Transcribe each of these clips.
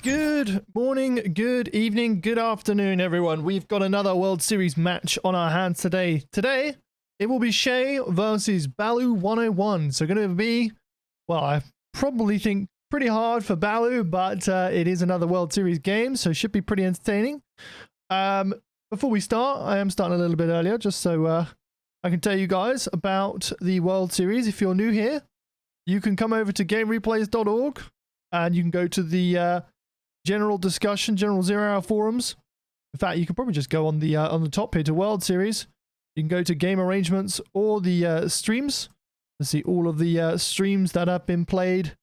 Good morning, good evening, good afternoon, everyone. We've got another World Series match on our hands today. Today, it will be Shaye versus balu101. So going to be, well, I probably think pretty hard for Balu, but it is another World Series game, so it should be pretty entertaining. Before we start, I am starting a little bit earlier, just so I can tell you guys about the World Series. If you're new here, you can come over to gamereplays.org and you can go to the general discussion, general 0 hour forums. In fact, you can probably just go on the top here to World Series. You can go to game arrangements or the streams to see all of the streams that have been played.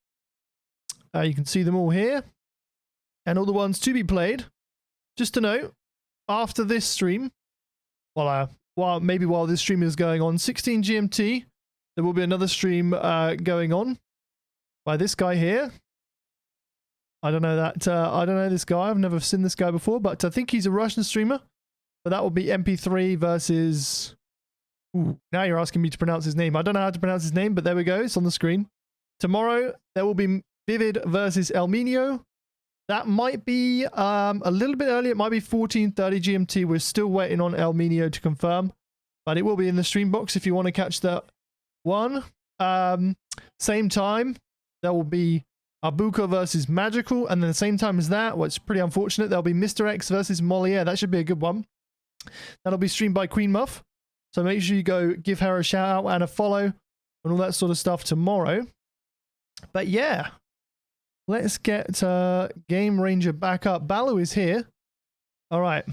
You can see them all here and all the ones to be played. Just to note, after this stream, maybe while this stream is going on, 16 GMT, there will be another stream going on by this guy here. I don't know that. I don't know this guy. I've never seen this guy before, but I think he's a Russian streamer. But that will be MP3 versus. Ooh, now you're asking me to pronounce his name. I don't know how to pronounce his name, but there we go. It's on the screen. Tomorrow there will be Vivid versus Elminio. That might be a little bit early. It might be 14:30 GMT. We're still waiting on Elminio to confirm, but it will be in the stream box if you want to catch that one. Same time, there will be Abuka versus Magical, and then the same time as that, well, it's pretty unfortunate, there'll be Mr. X versus Moliere. That should be a good one. That'll be streamed by Queen Muff, so make sure you go give her a shout out and a follow and all that sort of stuff tomorrow. But yeah, let's get Game Ranger back up. Balu is here. All right.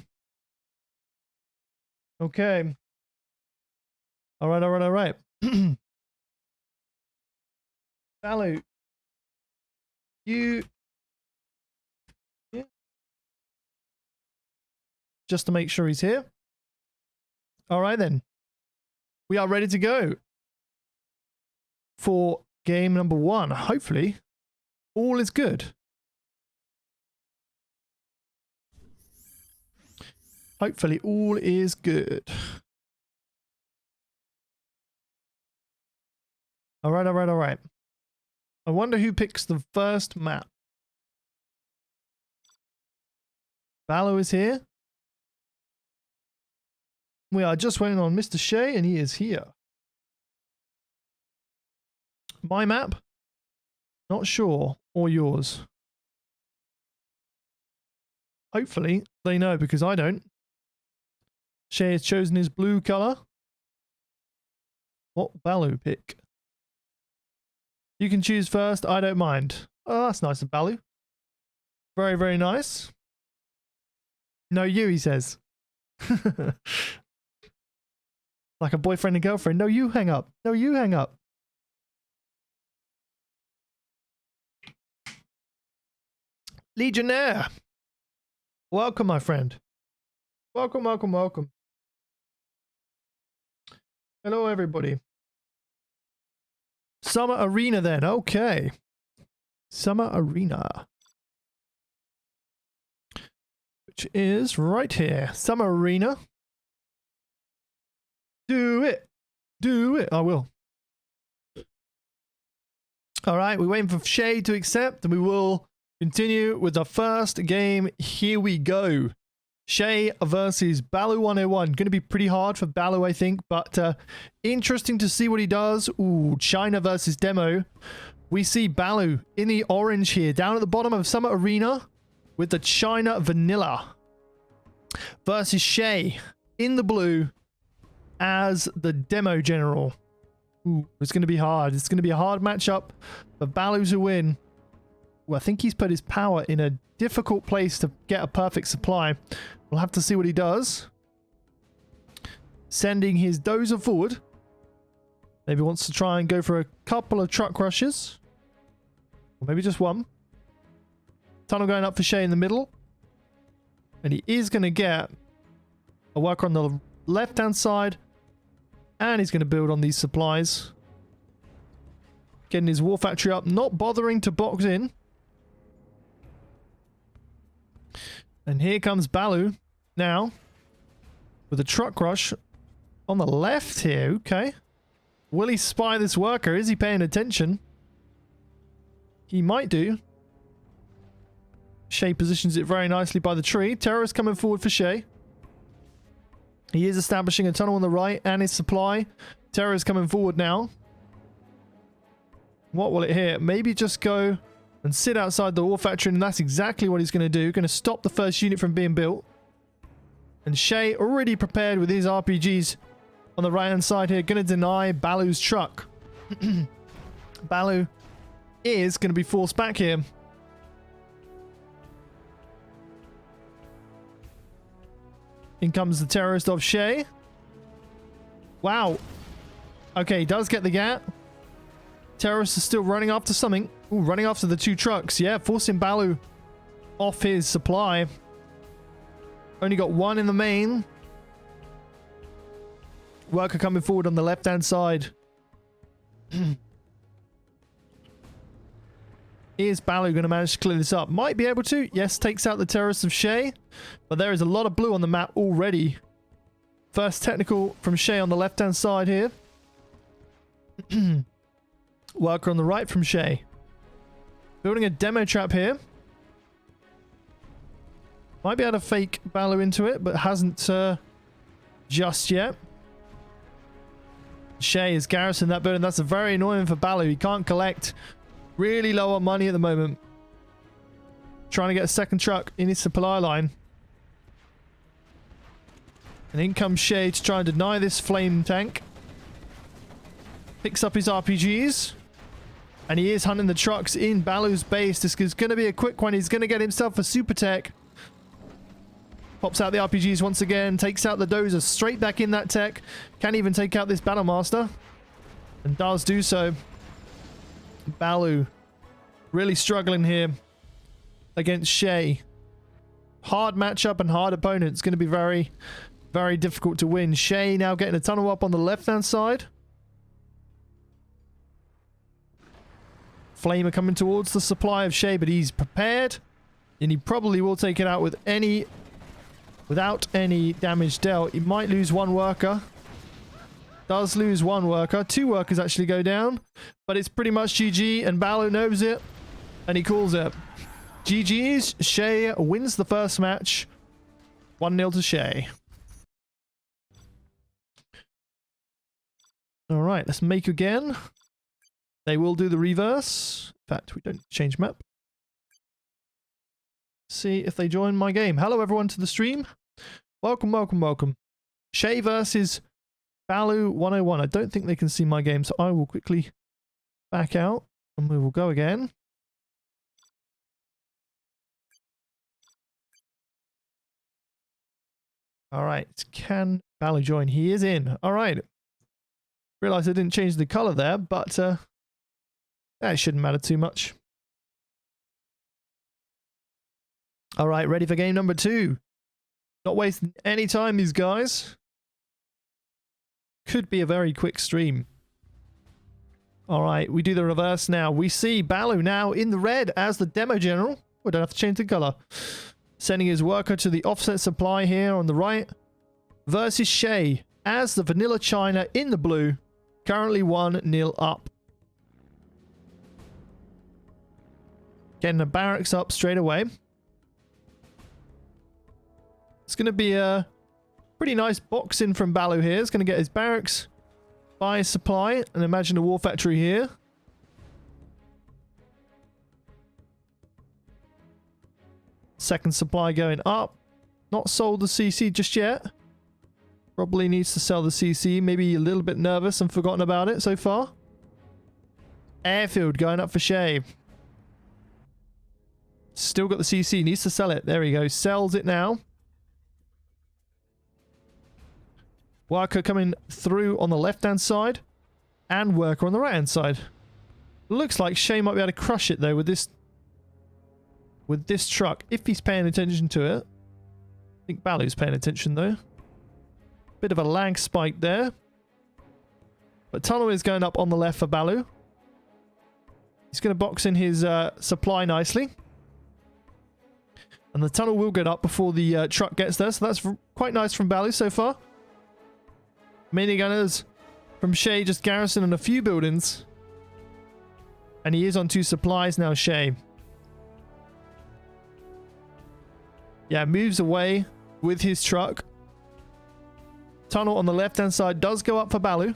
Okay. All right. Balu. Yeah. Just to make sure he's here. All right, then. We are ready to go for game number 1. Hopefully, all is good. Hopefully, all is good. All right. I wonder who picks the first map. Balu is here. We are just waiting on Mr. Shaye, and he is here. My map? Not sure. Or yours? Hopefully, they know, because I don't. Shaye has chosen his blue color. What Balu pick? You can choose first. I don't mind. Oh, that's nice of Balu. Very, very nice. No, you, he says. Like a boyfriend and girlfriend. No, you hang up. No, you hang up. Legionnaire. Welcome, my friend. Welcome. Hello, everybody. Summer Arena then. Okay. Summer Arena. Which is right here. Summer Arena. Do it. I will. All right. We're waiting for Shaye to accept, and we will continue with the first game. Here we go. Shaye versus balu101. Going to be pretty hard for Balu, I think, but interesting to see what he does. Ooh, China versus Demo. We see Balu in the orange here, down at the bottom of Summer Arena with the China Vanilla versus Shaye in the blue as the Demo General. Ooh, it's going to be hard. It's going to be a hard matchup for Balu to win. Well, I think he's put his power in a difficult place to get a perfect supply. We'll have to see what he does. Sending his dozer forward. Maybe wants to try and go for a couple of truck rushes. Or maybe just one. Tunnel going up for Shaye in the middle. And he is going to get a worker on the left-hand side. And he's going to build on these supplies. Getting his war factory up. Not bothering to box in. And here comes Balu now with a truck rush on the left here. Okay. Will he spy this worker? Is he paying attention? He might do. Shaye positions it very nicely by the tree. Terrorist coming forward for Shaye. He is establishing a tunnel on the right and his supply. Terrorist coming forward now. What will it hit? Maybe just go and sit outside the war factory, and that's exactly what he's going to do. Going to stop the first unit from being built. And Shaye already prepared with his RPGs on the right hand side here. Going to deny Balu's truck. Balu is going to be forced back here. In comes the terrorist of Shaye. Wow. Okay, he does get the gap. Terrorist is still running after something. Ooh, running after the two trucks. Yeah, forcing Balu off his supply. Only got one in the main. Worker coming forward on the left-hand side. Is Balu going to manage to clear this up? Might be able to. Yes, takes out the terrorists of Shaye. But there is a lot of blue on the map already. First technical from Shaye on the left-hand side here. Worker on the right from Shaye. Building a demo trap here. Might be able to fake Balu into it, but hasn't just yet. Shaye is garrisoning that building. That's very annoying for Balu. He can't collect. Really low on money at the moment. Trying to get a second truck in his supply line. And in comes Shaye to try and deny this flame tank. Picks up his RPGs. And he is hunting the trucks in Balu's base. This is going to be a quick one. He's going to get himself a super tech. Pops out the RPGs once again. Takes out the dozer straight back in that tech. Can't even take out this battle master. And does do so. Balu really struggling here against Shaye. Hard matchup and hard opponent. It's going to be very, very difficult to win. Shaye now getting a tunnel up on the left-hand side. Flamer coming towards the supply of Shaye, but he's prepared. And he probably will take it out with without any damage dealt. He might lose one worker. Does lose one worker. Two workers actually go down. But it's pretty much GG, and Balu knows it. And he calls it. GG's. Shaye wins the first match. 1-0 to Shaye. Alright, let's make again. They will do the reverse. In fact, we don't change map. See if they join my game. Hello everyone to the stream. Welcome, welcome, welcome. Shaye versus balu101. I don't think they can see my game, so I will quickly back out and we will go again. Alright, can Balu join? He is in. Alright. Realised I didn't change the colour there, but that shouldn't matter too much. Alright, ready for game number 2. Not wasting any time, these guys. Could be a very quick stream. Alright, we do the reverse now. We see Balu now in the red as the demo general. We don't have to change the colour. Sending his worker to the offset supply here on the right. Versus Shaye as the vanilla China in the blue. Currently 1-0 up. Getting the barracks up straight away. It's going to be a pretty nice box in from Balu here. It's going to get his barracks by his supply. And imagine a war factory here. Second supply going up. Not sold the CC just yet. Probably needs to sell the CC. Maybe a little bit nervous and forgotten about it so far. Airfield going up for Shaye. Still got the CC. Needs to sell it. There he goes. Sells it now. Worker coming through on the left-hand side. And worker on the right-hand side. Looks like Shaye might be able to crush it though with this truck. If he's paying attention to it. I think Balu's paying attention though. Bit of a lag spike there. But tunnel is going up on the left for Balu. He's going to box in his supply nicely. And the tunnel will get up before the truck gets there. So that's quite nice from Balu so far. Minigunners from Shaye just garrisoning a few buildings. And he is on 2 supplies now, Shaye. Yeah, moves away with his truck. Tunnel on the left-hand side does go up for Balu.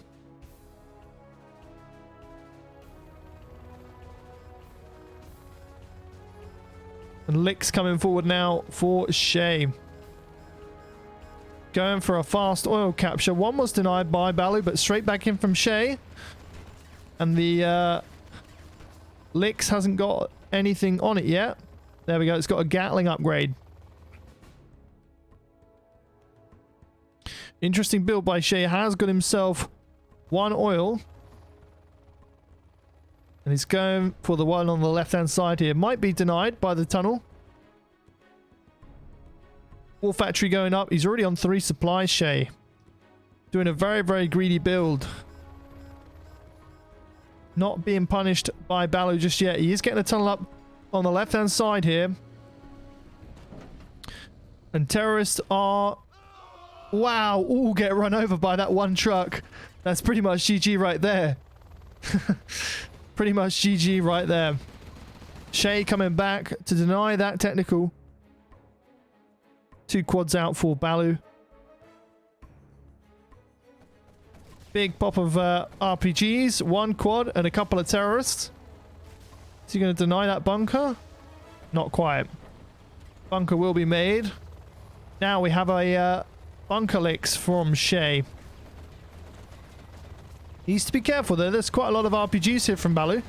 And Lick's coming forward now for Shaye. Going for a fast oil capture. One was denied by Balu, but straight back in from Shaye. And the Licks hasn't got anything on it yet. There we go. It's got a Gatling upgrade. Interesting build by Shaye. Has got himself 1 oil. And he's going for the one on the left-hand side here. Might be denied by the tunnel. War factory going up. He's already on 3 supplies, Shaye. Doing a very, very greedy build. Not being punished by Balu just yet. He is getting a tunnel up on the left-hand side here. And terrorists are... Wow. All get run over by that one truck. That's pretty much GG right there. Pretty much GG right there. Shaye coming back to deny that technical. 2 quads out for Balu. Big pop of RPGs. 1 quad and a couple of terrorists. Is he going to deny that bunker? Not quite. Bunker will be made. Now we have a bunker licks from Shaye. Needs to be careful though. There's quite a lot of RPGs here from Balu.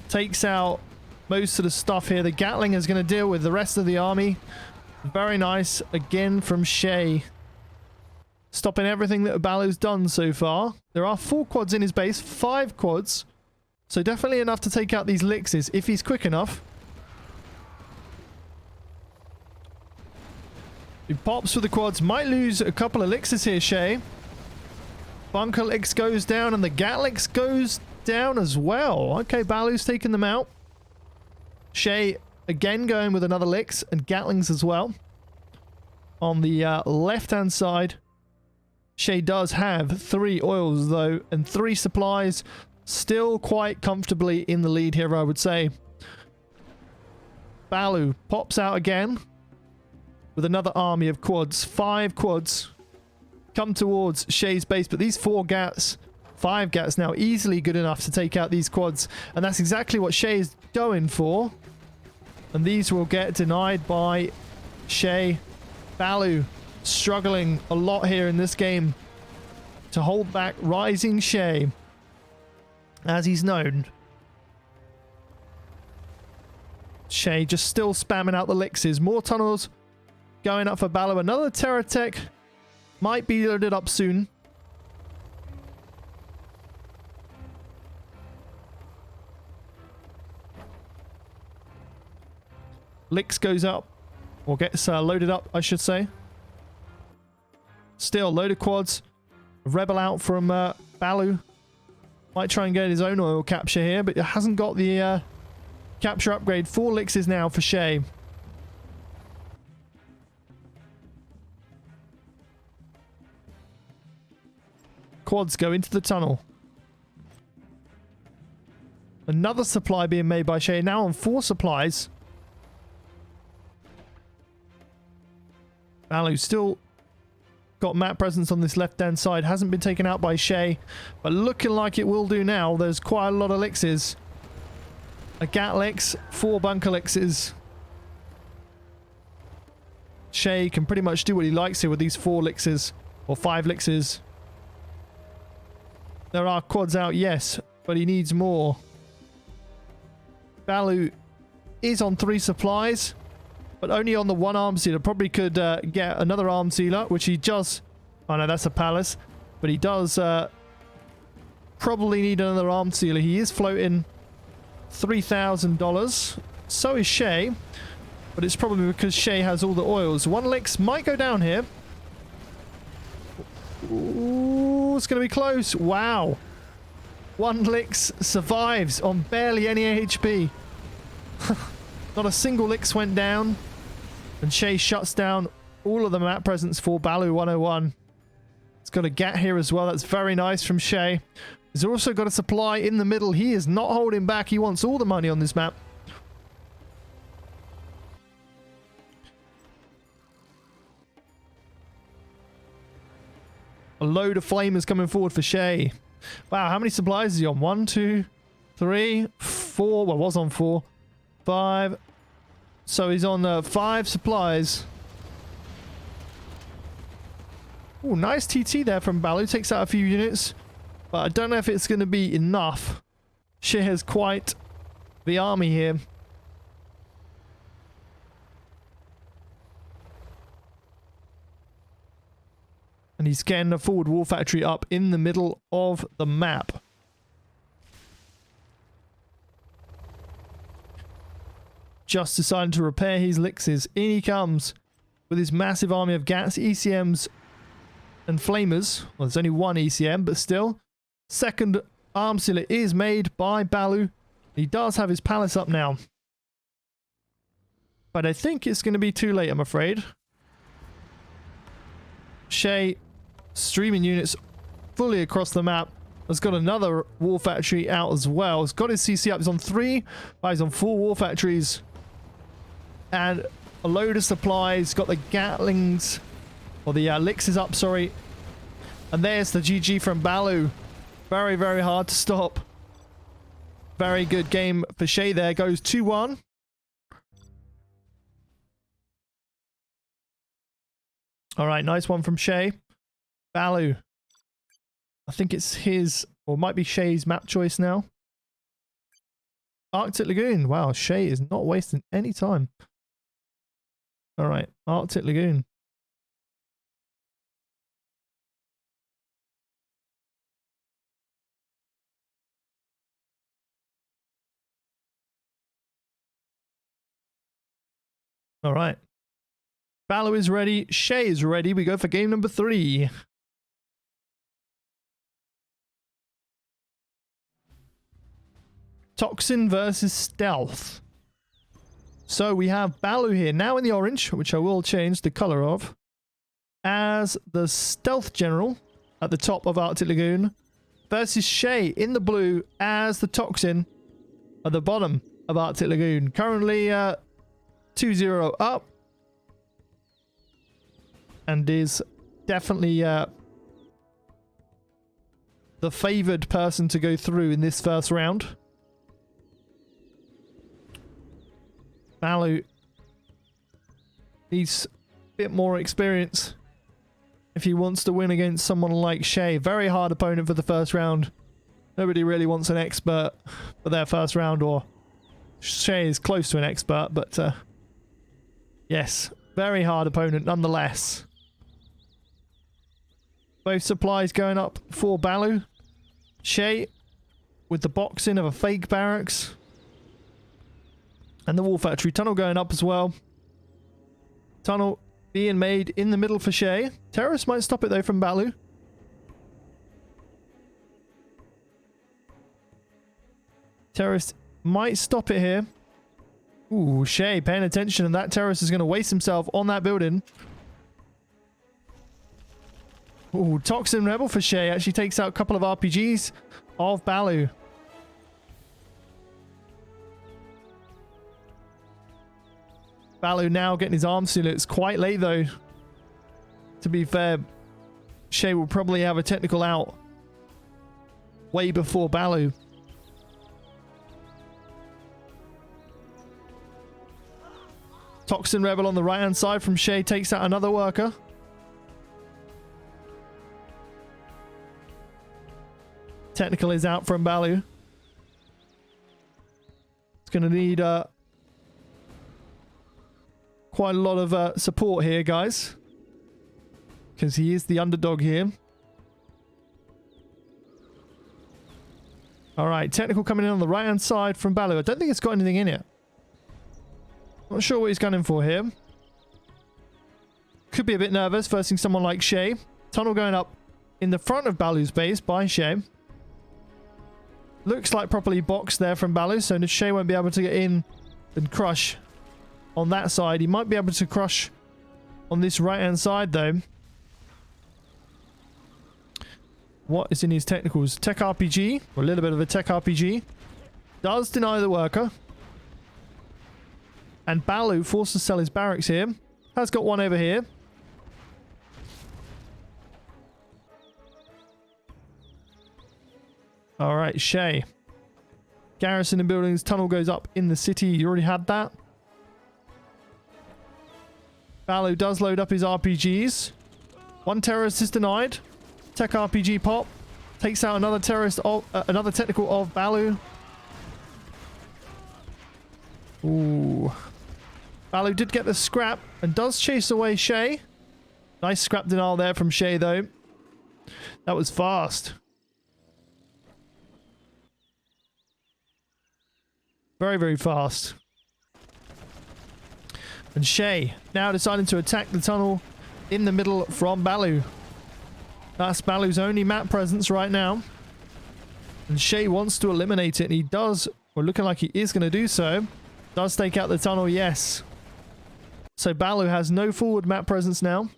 Takes out most of the stuff here. The Gatling is going to deal with the rest of the army. Very nice again from Shaye. Stopping everything that Balu's done so far. There are 4 quads in his base. 5 quads. So definitely enough to take out these Lixes if he's quick enough. He pops for the quads. Might lose a couple of Lixes here, Shaye. Bunker Lix goes down and the Gatlix goes down as well. Okay, Balu's taking them out. Shaye again going with another Lix and Gatlings as well. On the left-hand side, Shaye does have 3 oils though and 3 supplies. Still quite comfortably in the lead here, I would say. Balu pops out again with another army of quads. 5 quads come towards Shaye's base, but these 4 gats, 5 gats now, easily good enough to take out these quads. And that's exactly what Shaye is going for. And these will get denied by Shaye. Balu struggling a lot here in this game to hold back rising Shaye, as he's known. Shaye just still spamming out the Lixes. More tunnels going up for Balu. Another Terra Tech might be loaded up soon. Lix goes up, or gets loaded up, I should say. Still, loaded quads. Rebel out from Balu. Might try and get his own oil capture here, but it hasn't got the capture upgrade. 4 Lixes now for Shaye. Quads go into the tunnel. Another supply being made by Shaye. Now on 4 supplies. Balu still got map presence on this left-hand side. Hasn't been taken out by Shaye, but looking like it will do now. There's quite a lot of Lixes. A Gatlix, 4 bunker Lixes. Shaye can pretty much do what he likes here with these 4 Lixes, or 5 Lixes. There are quads out, yes, but he needs more. Balu is on 3 supplies, but only on the 1 arm sealer. Probably could get another arm sealer, which he does. Oh no, that's a palace. But he does probably need another arm sealer. He is floating $3,000. So is Shaye. But it's probably because Shaye has all the oils. 1 Lix might go down here. Ooh, it's going to be close. Wow. 1 Lix survives on barely any HP. Not a single Lix went down. And Shaye shuts down all of the map presence for balu101. It's got a gat here as well. That's very nice from Shaye. He's also got a supply in the middle. He is not holding back. He wants all the money on this map. A load of flamers coming forward for Shaye. Wow, how many supplies is he on? 1, 2, 3, 4. Well, was on 4. 5. So he's on 5 supplies. Oh, nice TT there from Balu. Takes out a few units. But I don't know if it's going to be enough. Shaye has quite the army here. And he's getting a forward war factory up in the middle of the map. Just decided to repair his elixirs. In he comes with his massive army of GATs, ECMs, and flamers. Well, there's only one ECM, but still. Second arm sealer is made by Balu. He does have his palace up now. But I think it's going to be too late, I'm afraid. Shaye, streaming units fully across the map. Has got another war factory out as well. He's got his CC up. He's on 3. He's on 4 war factories. And a load of supplies. Got the Gatlings. Or the elixirs up, sorry. And there's the GG from Balu. Very, very hard to stop. Very good game for Shaye there. Goes 2-1. Alright, nice one from Shaye. Balu. I think it's his, or might be Shaye's map choice now. Arctic Lagoon. Wow, Shaye is not wasting any time. Alright, Arctic Lagoon. Alright. Balu is ready. Shaye is ready. We go for game number 3. Toxin versus Stealth. So we have Balu here, now in the orange, which I will change the color of, as the Stealth General at the top of Arctic Lagoon, versus Shaye in the blue as the Toxin at the bottom of Arctic Lagoon. Currently 2-0 up. And is definitely the favored person to go through in this first round. Balu needs a bit more experience if he wants to win against someone like Shaye. Very hard opponent for the first round. Nobody really wants an expert for their first round, or Shaye is close to an expert, but yes, very hard opponent nonetheless. Both supplies going up for Balu. Shaye with the boxing of a fake barracks. And the war factory tunnel going up as well. Tunnel being made in the middle for Shaye. Terrorists might stop it though from Balu. Terrorist might stop it here. Ooh, Shaye paying attention, and that terrorist is going to waste himself on that building. Ooh, Toxin Rebel for Shaye actually takes out a couple of RPGs of Balu. Balu now getting his arm sealer. It's quite late though. To be fair, Shaye will probably have a technical out way before Balu. Toxin Rebel on the right hand side from Shaye takes out another worker. Technical is out from Balu. It's going to need quite a lot of support here, guys. Because he is the underdog here. Alright, technical coming in on the right hand side from Balu. I don't think it's got anything in it. Not sure what he's gunning for here. Could be a bit nervous versing someone like Shaye. Tunnel going up in the front of Balu's base by Shaye. Looks like properly boxed there from Balu, so Shaye won't be able to get in and crush on that side. He might be able to crush on this right hand side though. what is in his technicals. Tech RPG, or a little bit of a tech RPG. Does deny the worker. And Balu forced to sell his barracks here. Has got one over here. Alright, Shaye. Garrison in buildings. Tunnel goes up in the city. You already had that. Balu does load up his RPGs. One terrorist is denied. Tech RPG pop. Takes out another terrorist of another technical of Balu. Ooh. Balu did get the scrap and does chase away Shaye. Nice scrap denial there from Shaye though. That was fast. Very, very fast. And Shaye now deciding to attack the tunnel in the middle from Balu. That's Balu's only map presence right now. And Shaye wants to eliminate it. And he does, or looking like he is going to do so. Does take out the tunnel, yes. So Balu has no forward map presence now.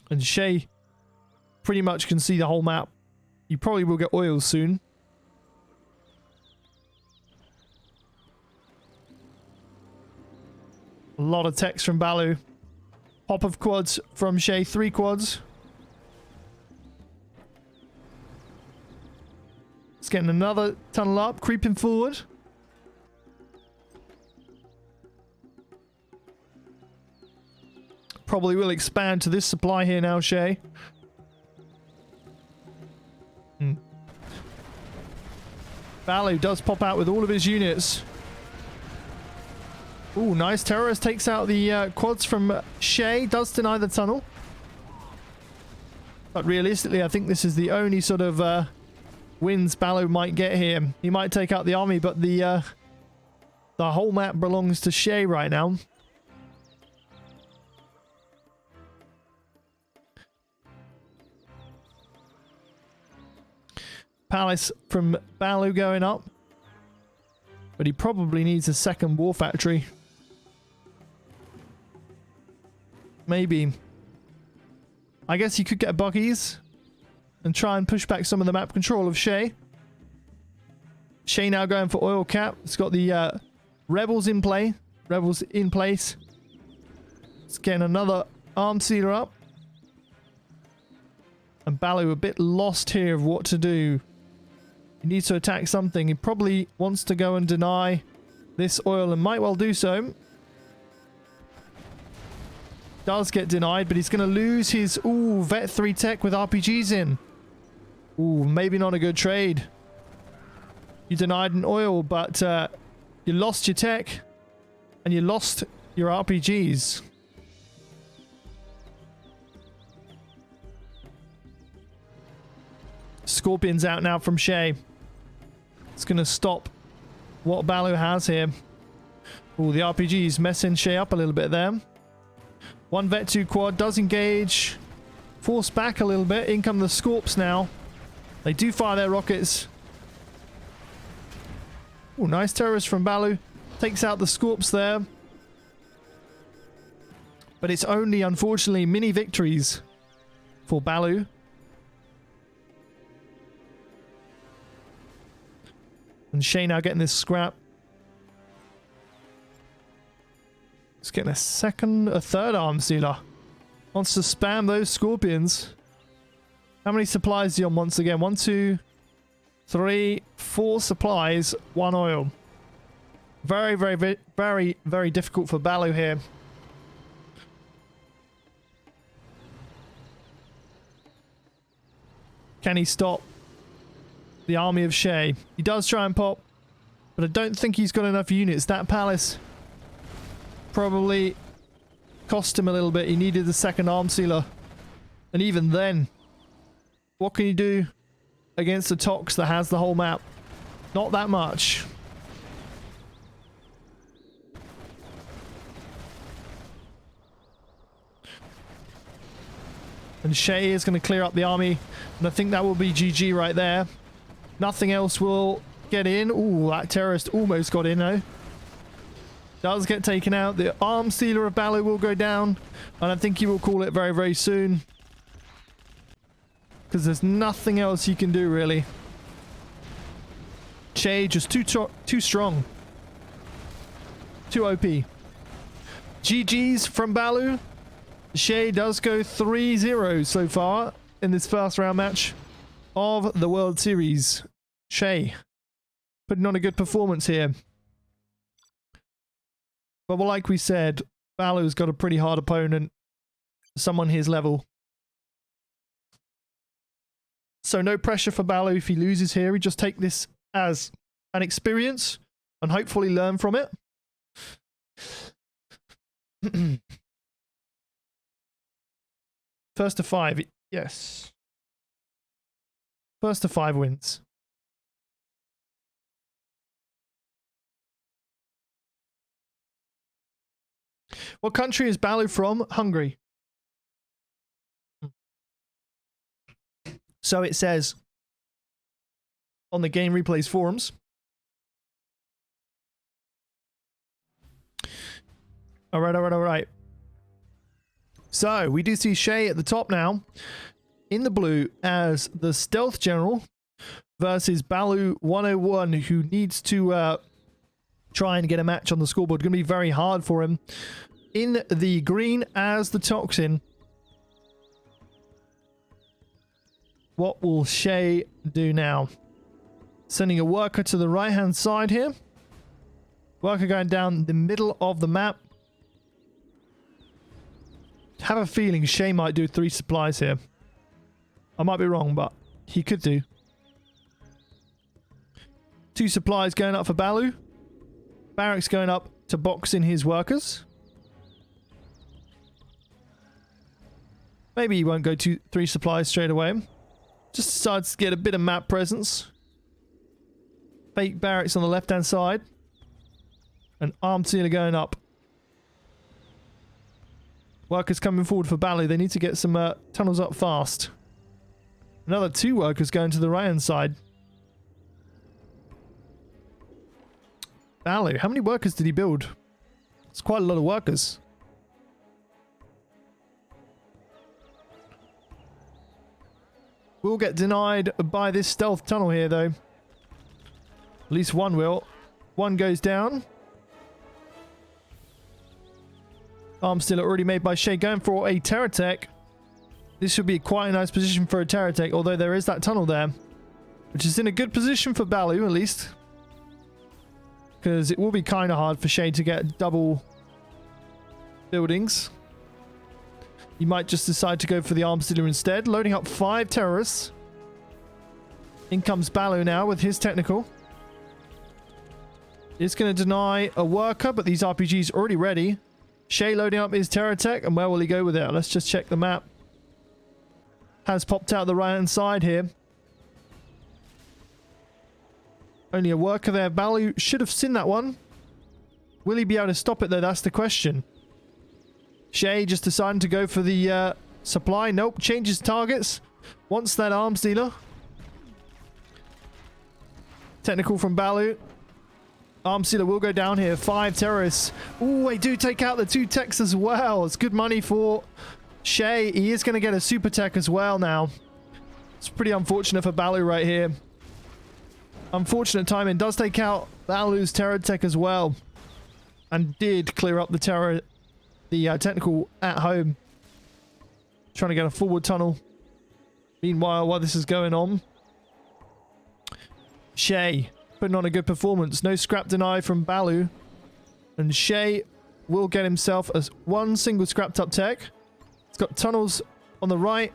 And Shaye pretty much can see the whole map. You probably will get oil soon. A lot of text from Balu. Pop of quads from Shaye. 3 quads. It's getting another tunnel up. Creeping forward. Probably will expand to this supply here now, Shaye. Balu does pop out with all of his units. Ooh, nice. Terrorist takes out the quads from Shaye. Does deny the tunnel. But realistically, I think this is the only sort of wins Balu might get here. He might take out the army, but the whole map belongs to Shaye right now. Palace from Balu going up. But he probably needs a second war factory. Maybe. I guess he could get buggies and try and push back some of the map control of Shaye. Shaye now going for oil cap. It's got the rebels in play. Rebels in place. It's getting another arm sealer up. And Balu a bit lost here of what to do. He needs to attack something. He probably wants to go and deny this oil and might well do so. Does get denied, but he's going to lose his Vet 3 tech with RPGs in. Maybe not a good trade. You denied an oil, but you lost your tech and you lost your RPGs. Scorpion's out now from Shaye. It's going to stop what Balu has here. The RPG's messing Shaye up a little bit there. One Vet 2 quad does engage. Force back a little bit. In come the Scorps now. They do fire their rockets. Nice terrorist from Balu. Takes out the Scorps there. But it's only, unfortunately, mini victories for Balu. And Shaye now getting this scrap. He's getting a third arm sealer. Wants to spam those Scorpions. How many supplies is he on once again? 1, 2, 3, 4 supplies, 1 oil. Very, very, very, very difficult for Balu here. Can he stop the army of Shaye? He does try and pop, but I don't think he's got enough units. That palace probably cost him a little bit. He needed the second arm sealer. And even then, what can you do against a Tox that has the whole map? Not that much. And Shaye is going to clear up the army. And I think that will be GG right there. Nothing else will get in. That terrorist almost got in though. does get taken out. The arms dealer of Balu will go down, and I think he will call it very, very soon. Because there's nothing else he can do, really. Shaye just too strong. Too OP. GG's from Balu. Shaye does go 3-0 so far in this first round match of the World Series. Shaye putting on a good performance here. But like we said, Balu's got a pretty hard opponent. Someone his level. So no pressure for Balu if he loses here. We just take this as an experience and hopefully learn from it. First to 5. Yes. First to 5 wins. What country is Balu from? Hungary. So it says on the Game Replays forums. All right. So we do see Shaye at the top now in the blue as the Stealth General versus balu101, who needs to try and get a match on the scoreboard. Going to be very hard for him. In the green as the Toxin. What will Shaye do now? Sending a worker to the right-hand side here. Worker going down the middle of the map. Have a feeling Shaye might do 3 supplies here. I might be wrong, but he could do. 2 supplies going up for Balu. Barracks going up to box in his workers. Maybe he won't go 3 supplies straight away. Just decides to get a bit of map presence. Fake barracks on the left-hand side. An armed sealer going up. Workers coming forward for Balu. They need to get some tunnels up fast. Another 2 workers going to the right-hand side. Balu, how many workers did he build? It's quite a lot of workers. We'll get denied by this stealth tunnel here, though. At least one will. One goes down. Arms still already made by Shaye, going for a Terror Tech. This should be quite a nice position for a Terror Tech, although there is that tunnel there, which is in a good position for Balu, at least. Because it will be kind of hard for Shaye to get double buildings. He might just decide to go for the arms dealer instead, loading up 5 terrorists. In comes Balu now with his technical. He's going to deny a worker, but these RPGs are already ready. Shaye loading up his Terror Tech, and where will he go with it? Let's just check the map. Has popped out the right-hand side here. Only a worker there. Balu should have seen that one. Will he be able to stop it, though? That's the question. Shaye just deciding to go for the supply. Nope, changes targets. Wants that arms dealer. Technical from Balu. Arms dealer will go down here. 5 terrorists. Ooh, they do take out the 2 techs as well. It's good money for Shaye. He is going to get a super tech as well now. It's pretty unfortunate for Balu right here. Unfortunate timing. Does take out Balu's Terror Tech as well. And did clear up the technical at home. Trying to get a forward tunnel. Meanwhile, while this is going on, Shaye putting on a good performance. No scrap deny from Balu. And Shaye will get himself as 1 single scrapped up tech. It's got tunnels on the right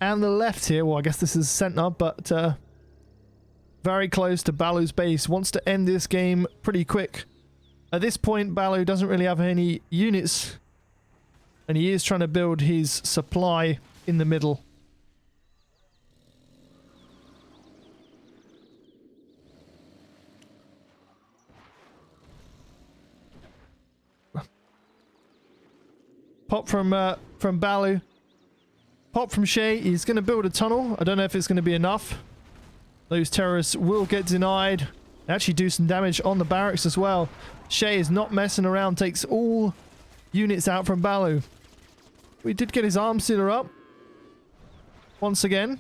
and the left here. Well, I guess this is center, but very close to Balu's base. Wants to end this game pretty quick. At this point, Balu doesn't really have any units, and he is trying to build his supply in the middle. Pop from Balu. Pop from Shaye. He's going to build a tunnel. I don't know if it's going to be enough. Those terrorists will get denied. Actually do some damage on the barracks as well. Shaye is not messing around, takes all units out from Balu. We did get his arm sealer up. Once again.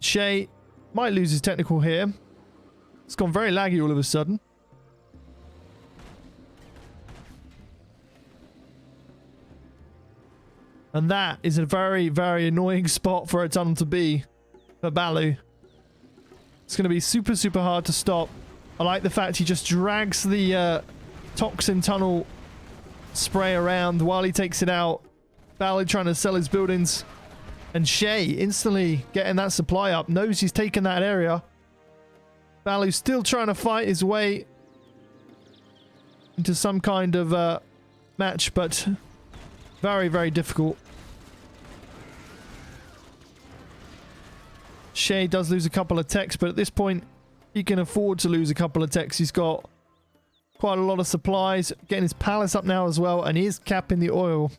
Shaye might lose his technical here. It's gone very laggy all of a sudden. And that is a very, very annoying spot for a tunnel to be for Balu. It's going to be super, super hard to stop. I like the fact he just drags the toxin tunnel spray around while he takes it out. Balu trying to sell his buildings. And Shaye instantly getting that supply up. Knows he's taken that area. Balu's still trying to fight his way into some kind of match, but very, very difficult. Shaye does lose a couple of techs, but at this point, he can afford to lose a couple of techs. He's got quite a lot of supplies. Getting his palace up now as well, and he is capping the oil.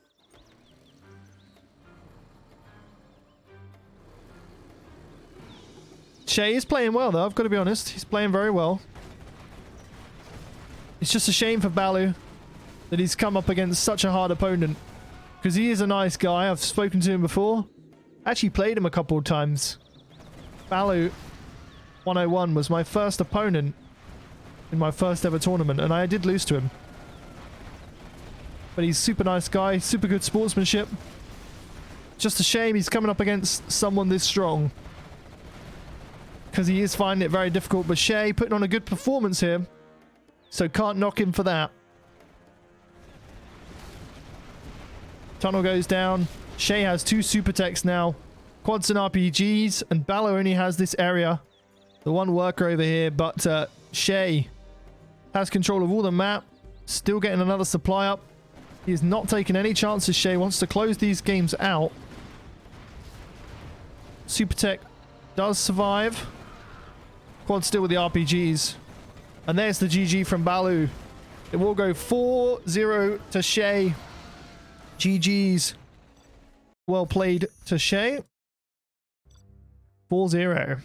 Shaye is playing well, though. I've got to be honest. He's playing very well. It's just a shame for Balu that he's come up against such a hard opponent. Because he is a nice guy. I've spoken to him before. Actually played him a couple of times. balu101 was my first opponent in my first ever tournament, and I did lose to him. But he's a super nice guy, super good sportsmanship. Just a shame he's coming up against someone this strong. Because he is finding it very difficult, but Shaye putting on a good performance here. So can't knock him for that. Tunnel goes down. Shaye has 2 super techs now. Quads and RPGs, and Balu only has this area. The one worker over here, but Shaye has control of all the map. Still getting another supply up. He is not taking any chances. Shaye wants to close these games out. Super tech does survive. Quad still with the RPGs. And there's the GG from Balu. It will go 4-0 to Shaye. GG's. Well played to Shaye. 4-0.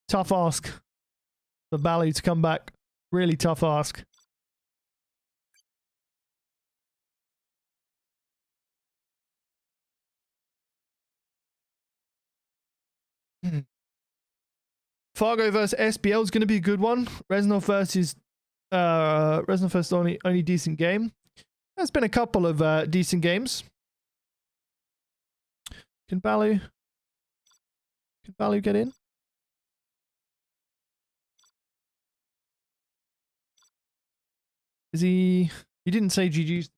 Tough ask for Balu to come back. Really tough ask. Fargo versus SBL is going to be a good one. Reznov versus only decent game. There's been a couple of decent games. Can Balu get in? Is he didn't say GG's.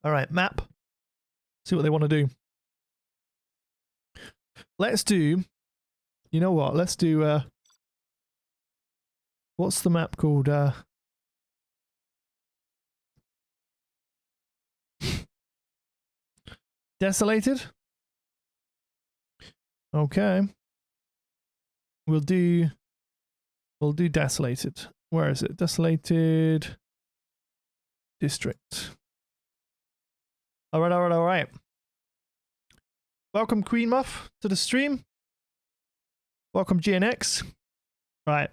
All right, map. See what they want to do. Let's do, you know what? Let's do, what's the map called? Desolated? Okay. We'll do Desolated. Where is it? Desolated District. Alright. Welcome Queen Muff to the stream. Welcome GNX. Right.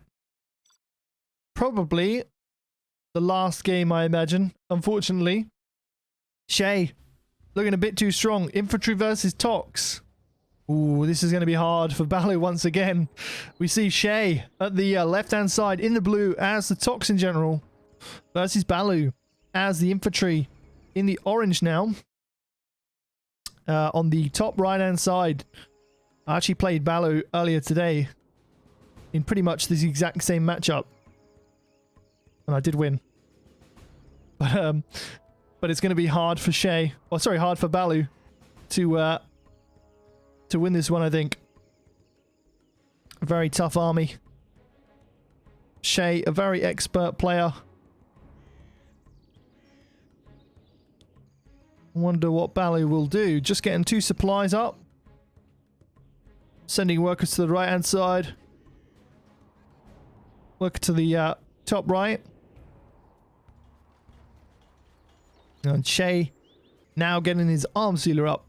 Probably the last game, I imagine. Unfortunately. Shaye. Looking a bit too strong. Infantry versus Tox. Ooh, this is going to be hard for Balu once again. We see Shaye at the left-hand side in the blue as the Toxin General versus Balu as the infantry in the orange now. On the top right-hand side, I actually played Balu earlier today in pretty much this exact same matchup. And I did win. But it's going to be hard for Shaye, or sorry, hard for Balu to win this one, I think. A very tough army. Shaye, a very expert player. Wonder what Balu will do. Just getting 2 supplies up. Sending workers to the right-hand side. Look to the top right. And Shaye now getting his arm sealer up.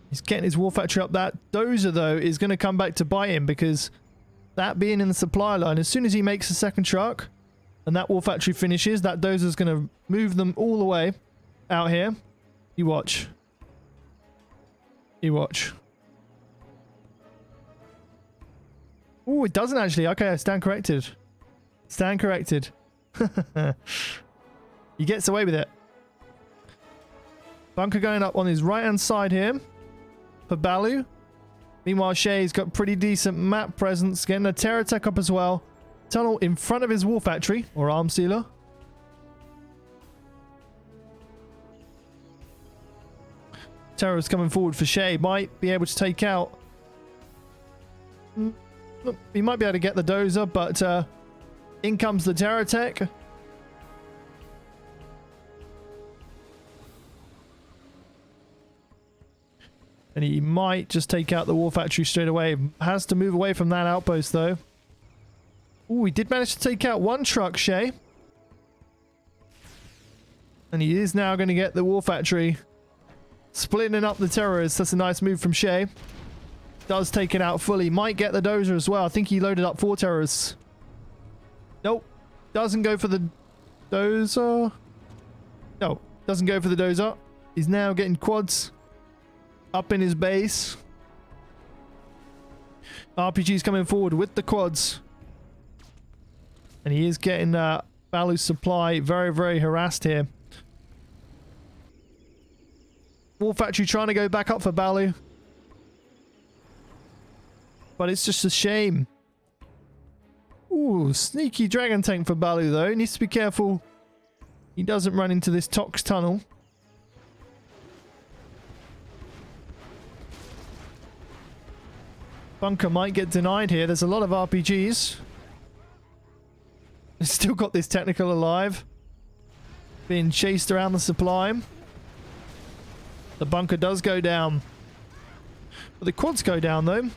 He's getting his war factory up. That dozer, though, is going to come back to bite him because that being in the supply line, as soon as he makes a second truck and that war factory finishes, that dozer's going to move them all the way out here. You watch. You watch. Oh, it doesn't actually. Okay, I stand corrected. Stand corrected. He gets away with it. Bunker going up on his right-hand side here for Balu. Meanwhile, Shaye's got pretty decent map presence, getting a terror tech up as well. Tunnel in front of his war factory, or arm sealer. Terror's coming forward for Shaye. Might be able to take out... He might be able to get the dozer, but in comes the terror tech. And he might just take out the war factory straight away. Has to move away from that outpost, though. Ooh, he did manage to take out one truck, Shaye. And he is now going to get the war factory. Splitting up the terrorists. That's a nice move from Shaye. Does take it out fully. Might get the dozer as well. I think he loaded up 4 terrorists. Nope. Doesn't go for the dozer. No, doesn't go for the dozer. He's now getting quads up in his base. RPG's coming forward with the quads. And he is getting Balu's supply very, very harassed here. War factory trying to go back up for Balu. But it's just a shame. Ooh, sneaky dragon tank for Balu though. He needs to be careful he doesn't run into this Tox tunnel. Bunker might get denied here. There's a lot of RPGs. He's still got this technical alive. Being chased around the supply. The bunker does go down. But the quads go down though.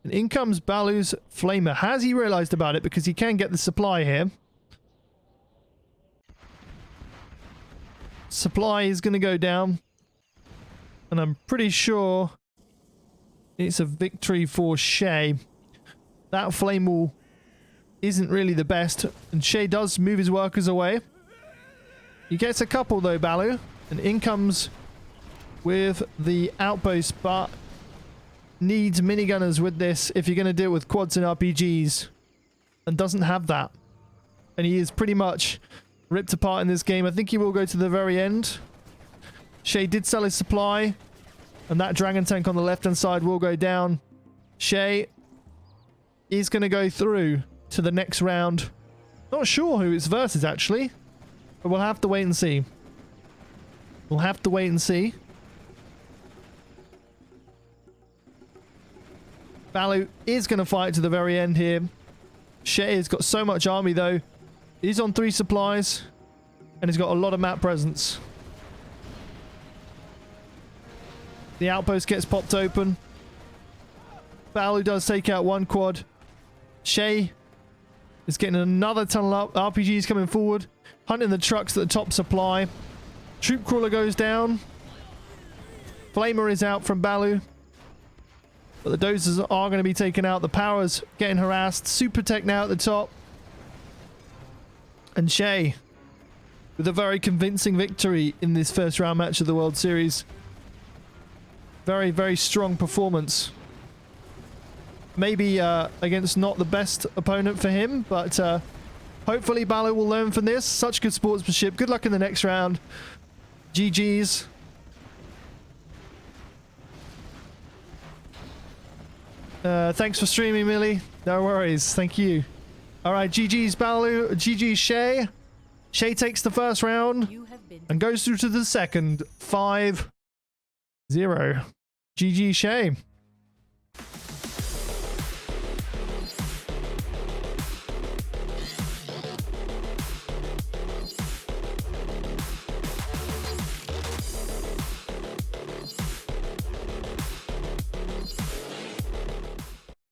And in comes Balu's flamer. Has he realized about it? Because he can get the supply here. Supply is going to go down. And I'm pretty sure it's a victory for Shaye. That flame wall isn't really the best. And Shaye does move his workers away. He gets a couple though, Balu. And in comes with the outpost, but needs minigunners with this if you're going to deal with quads and RPGs. And doesn't have that. And he is pretty much ripped apart in this game. I think he will go to the very end. Shaye did sell his supply. And that dragon tank on the left-hand side will go down. Shaye is going to go through to the next round. Not sure who it's versus, actually. But we'll have to wait and see. We'll have to wait and see. Balu is going to fight to the very end here. Shaye has got so much army, though. He's on 3 supplies. And he's got a lot of map presence. The outpost gets popped open. Balu does take out 1 quad. Shaye is getting another tunnel up. RPG's coming forward. Hunting the trucks at the top supply. Troop crawler goes down. Flamer is out from Balu. But the dozers are going to be taken out. The power's getting harassed. Super tech now at the top. And Shaye with a very convincing victory in this first round match of the World Series. Very, very strong performance. Maybe against not the best opponent for him, but hopefully Balu will learn from this. Such good sportsmanship. Good luck in the next round. GG's. Thanks for streaming, Millie. No worries. Thank you. All right, GG's Balu. GG's Shaye. Shaye takes the first round and goes through to the second. 5-0. GG Shaye.